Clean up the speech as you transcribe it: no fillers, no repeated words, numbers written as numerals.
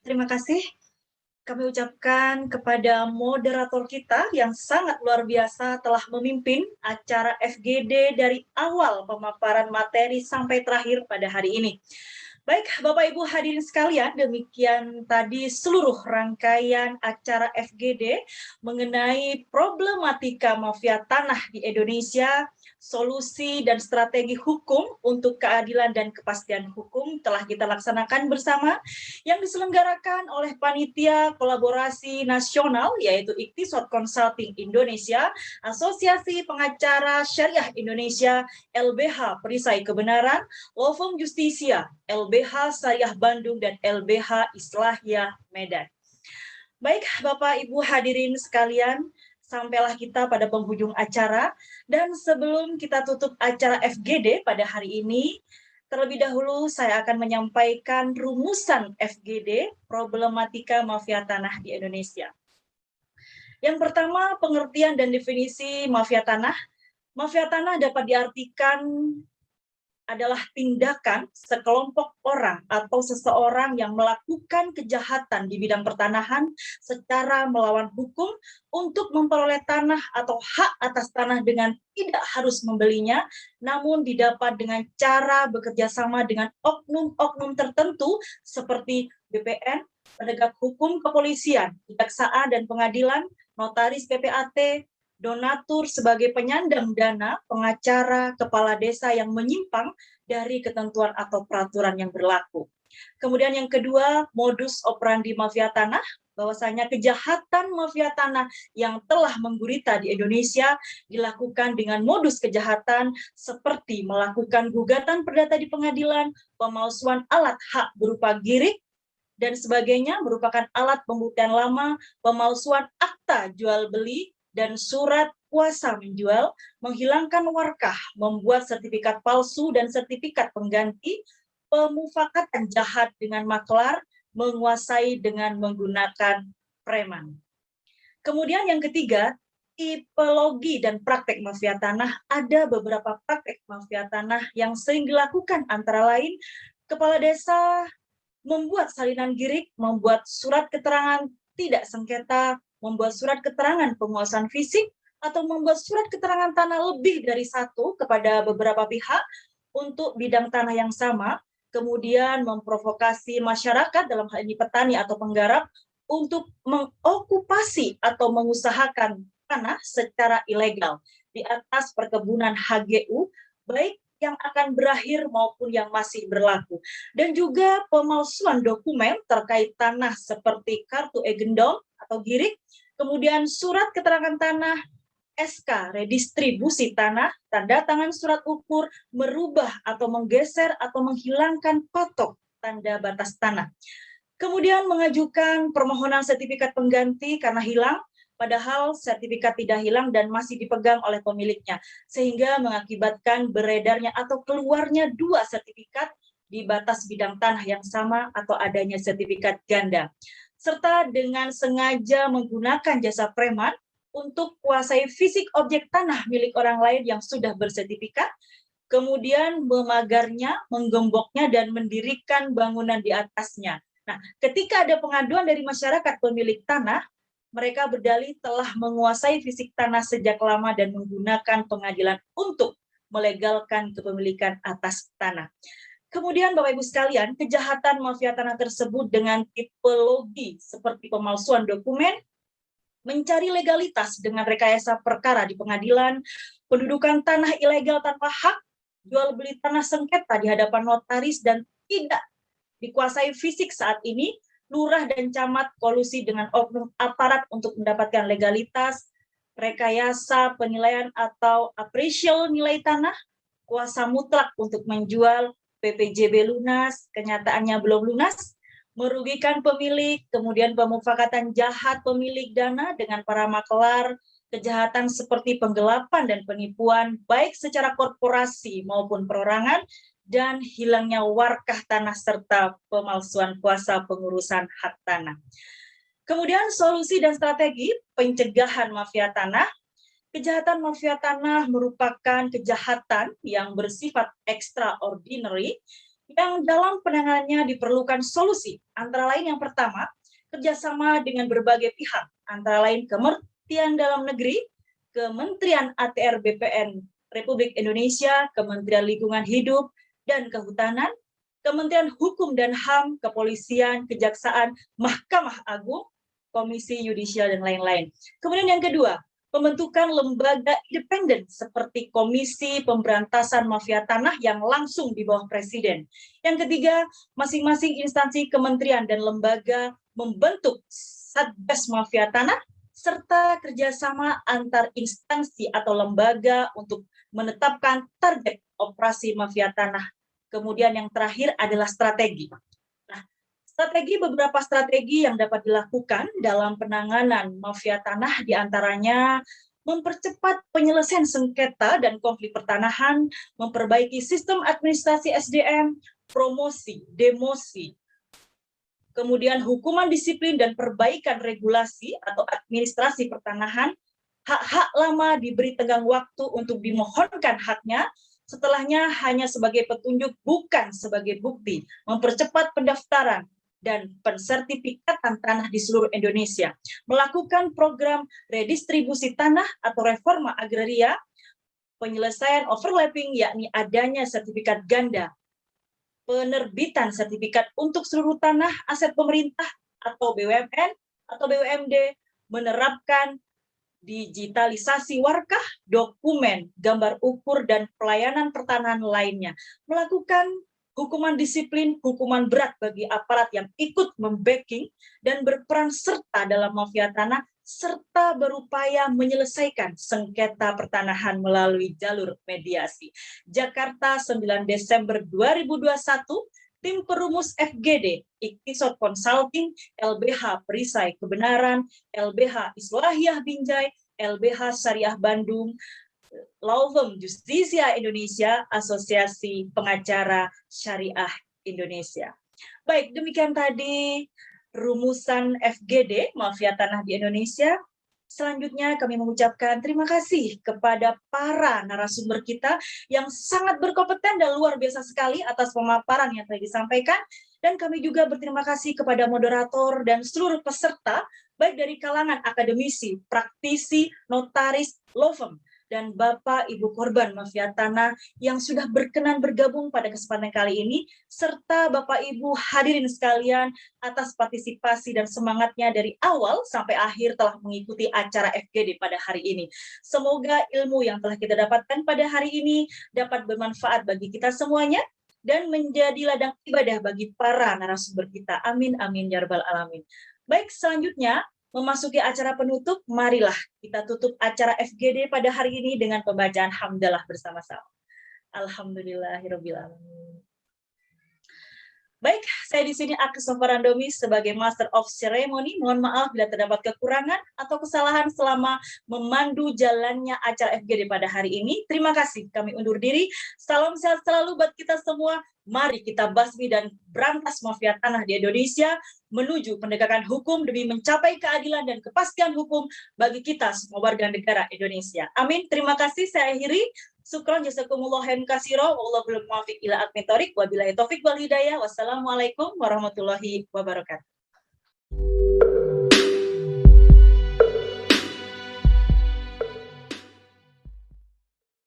terima kasih kami ucapkan kepada moderator kita yang sangat luar biasa telah memimpin acara FGD dari awal pemaparan materi sampai terakhir pada hari ini. Baik, Bapak Ibu hadirin sekalian, demikian tadi seluruh rangkaian acara FGD mengenai problematika mafia tanah di Indonesia, solusi dan strategi hukum untuk keadilan dan kepastian hukum telah kita laksanakan bersama yang diselenggarakan oleh Panitia Kolaborasi Nasional yaitu Ikhtisot Consulting Indonesia, Asosiasi Pengacara Syariah Indonesia, LBH Perisai Kebenaran, Law Firm Justisia, LBH Syariah Bandung, dan LBH Islahiyah Medan. Baik, Bapak Ibu hadirin sekalian, sampailah kita pada penghujung acara, dan sebelum kita tutup acara FGD pada hari ini, terlebih dahulu saya akan menyampaikan rumusan FGD problematika mafia tanah di Indonesia. Yang pertama, pengertian dan definisi mafia tanah. Mafia tanah dapat diartikan adalah tindakan sekelompok orang atau seseorang yang melakukan kejahatan di bidang pertanahan secara melawan hukum untuk memperoleh tanah atau hak atas tanah dengan tidak harus membelinya, namun didapat dengan cara bekerja sama dengan oknum-oknum tertentu seperti BPN, penegak hukum kepolisian, kejaksaan dan pengadilan, notaris PPAT, donatur sebagai penyandang dana, pengacara, kepala desa yang menyimpang dari ketentuan atau peraturan yang berlaku. Kemudian yang kedua, modus operandi mafia tanah, bahwasanya kejahatan mafia tanah yang telah menggurita di Indonesia dilakukan dengan modus kejahatan seperti melakukan gugatan perdata di pengadilan, pemalsuan alat hak berupa girik, dan sebagainya merupakan alat pembuktian lama, pemalsuan akta jual beli, dan surat kuasa menjual, menghilangkan warkah, membuat sertifikat palsu dan sertifikat pengganti, pemufakatan jahat dengan maklar, menguasai dengan menggunakan preman. Kemudian yang ketiga, tipologi dan praktek mafia tanah. Ada beberapa praktek mafia tanah yang sering dilakukan, antara lain kepala desa membuat salinan girik, membuat surat keterangan tidak sengketa, membuat surat keterangan penguasaan fisik, atau membuat surat keterangan tanah lebih dari satu kepada beberapa pihak untuk bidang tanah yang sama, kemudian memprovokasi masyarakat, dalam hal ini petani atau penggarap, untuk mengokupasi atau mengusahakan tanah secara ilegal di atas perkebunan HGU, baik yang akan berakhir maupun yang masih berlaku. Dan juga pemalsuan dokumen terkait tanah seperti kartu egendong atau girik, kemudian surat keterangan tanah, SK redistribusi tanah, tanda tangan surat ukur, merubah atau menggeser atau menghilangkan patok tanda batas tanah. Kemudian mengajukan permohonan sertifikat pengganti karena hilang, padahal sertifikat tidak hilang dan masih dipegang oleh pemiliknya, sehingga mengakibatkan beredarnya atau keluarnya dua sertifikat di batas bidang tanah yang sama atau adanya sertifikat ganda. Serta dengan sengaja menggunakan jasa preman untuk kuasai fisik objek tanah milik orang lain yang sudah bersertifikat, kemudian memagarnya, menggemboknya, dan mendirikan bangunan di atasnya. Nah, ketika ada pengaduan dari masyarakat pemilik tanah, mereka berdalih telah menguasai fisik tanah sejak lama dan menggunakan pengadilan untuk melegalkan kepemilikan atas tanah. Kemudian Bapak Ibu sekalian, kejahatan mafia tanah tersebut dengan tipologi seperti pemalsuan dokumen, mencari legalitas dengan rekayasa perkara di pengadilan, pendudukan tanah ilegal tanpa hak, jual beli tanah sengketa di hadapan notaris, dan tidak dikuasai fisik saat ini, lurah dan camat kolusi dengan oknum aparat untuk mendapatkan legalitas, rekayasa penilaian atau appraisal nilai tanah, kuasa mutlak untuk menjual, PPJB lunas, kenyataannya belum lunas, merugikan pemilik, kemudian pemufakatan jahat pemilik dana dengan para maklar, kejahatan seperti penggelapan dan penipuan, baik secara korporasi maupun perorangan, dan hilangnya warkah tanah serta pemalsuan kuasa pengurusan hak tanah. Kemudian solusi dan strategi pencegahan mafia tanah. Kejahatan mafia tanah merupakan kejahatan yang bersifat extraordinary yang dalam penanganannya diperlukan solusi. Antara lain yang pertama, kerjasama dengan berbagai pihak, antara lain Kementerian Dalam Negeri, Kementerian ATR BPN Republik Indonesia, Kementerian Lingkungan Hidup dan Kehutanan, Kementerian Hukum dan HAM, Kepolisian, Kejaksaan, Mahkamah Agung, Komisi Yudisial, dan lain-lain. Kemudian yang kedua, pembentukan lembaga independen seperti Komisi Pemberantasan Mafia Tanah yang langsung di bawah Presiden. Yang ketiga, masing-masing instansi kementerian dan lembaga membentuk Satgas Mafia Tanah serta kerjasama antar instansi atau lembaga untuk menetapkan target operasi mafia tanah. Kemudian yang terakhir adalah strategi. Nah, beberapa strategi yang dapat dilakukan dalam penanganan mafia tanah diantaranya mempercepat penyelesaian sengketa dan konflik pertanahan, memperbaiki sistem administrasi SDM, promosi, demosi, kemudian hukuman disiplin dan perbaikan regulasi atau administrasi pertanahan, hak-hak lama diberi tenggang waktu untuk dimohonkan haknya, setelahnya hanya sebagai petunjuk bukan sebagai bukti, mempercepat pendaftaran dan pensertifikatan tanah di seluruh Indonesia, melakukan program redistribusi tanah atau reforma agraria, penyelesaian overlapping yakni adanya sertifikat ganda, penerbitan sertifikat untuk seluruh tanah aset pemerintah atau BUMN atau BUMD, menerapkan digitalisasi warkah, dokumen, gambar ukur, dan pelayanan pertanahan lainnya, melakukan hukuman disiplin, hukuman berat bagi aparat yang ikut membacking dan berperan serta dalam mafia tanah, serta berupaya menyelesaikan sengketa pertanahan melalui jalur mediasi. Jakarta, 9 Desember 2021, tim perumus FGD, Iktisod Consulting, LBH Perisai Kebenaran, LBH Islahiyah Binjai, LBH Syariah Bandung, Law Firm Justisia Indonesia, Asosiasi Pengacara Syariah Indonesia. Baik, demikian tadi rumusan FGD, mafia tanah di Indonesia. Selanjutnya kami mengucapkan terima kasih kepada para narasumber kita yang sangat berkompeten dan luar biasa sekali atas pemaparan yang telah disampaikan. Dan kami juga berterima kasih kepada moderator dan seluruh peserta, baik dari kalangan akademisi, praktisi, notaris, law firm, dan Bapak Ibu korban mafia tanah yang sudah berkenan bergabung pada kesempatan kali ini, serta Bapak Ibu hadirin sekalian atas partisipasi dan semangatnya dari awal sampai akhir telah mengikuti acara FGD pada hari ini. Semoga ilmu yang telah kita dapatkan pada hari ini dapat bermanfaat bagi kita semuanya dan menjadi ladang ibadah bagi para narasumber kita. Amin, amin, ya rabbal alamin. Baik, selanjutnya memasuki acara penutup, marilah kita tutup acara FGD pada hari ini dengan pembacaan hamdalah bersama-sama. Alhamdulillahirabbil alamin. Baik, saya di sini Akes Novarandomi sebagai Master of Ceremony. Mohon maaf bila terdapat kekurangan atau kesalahan selama memandu jalannya acara FGD pada hari ini. Terima kasih, kami undur diri. Salam sehat selalu buat kita semua. Mari kita basmi dan berantas mafia tanah di Indonesia menuju penegakan hukum demi mencapai keadilan dan kepastian hukum bagi kita semua warga negara Indonesia. Amin. Terima kasih, saya akhiri. Syukron jazakumullah khairan katsira. Wallahul muwaffiq ila aqwamit thoriq. Wabillahi taufik wal hidayah. Wassalamualaikum warahmatullahi wabarakatuh.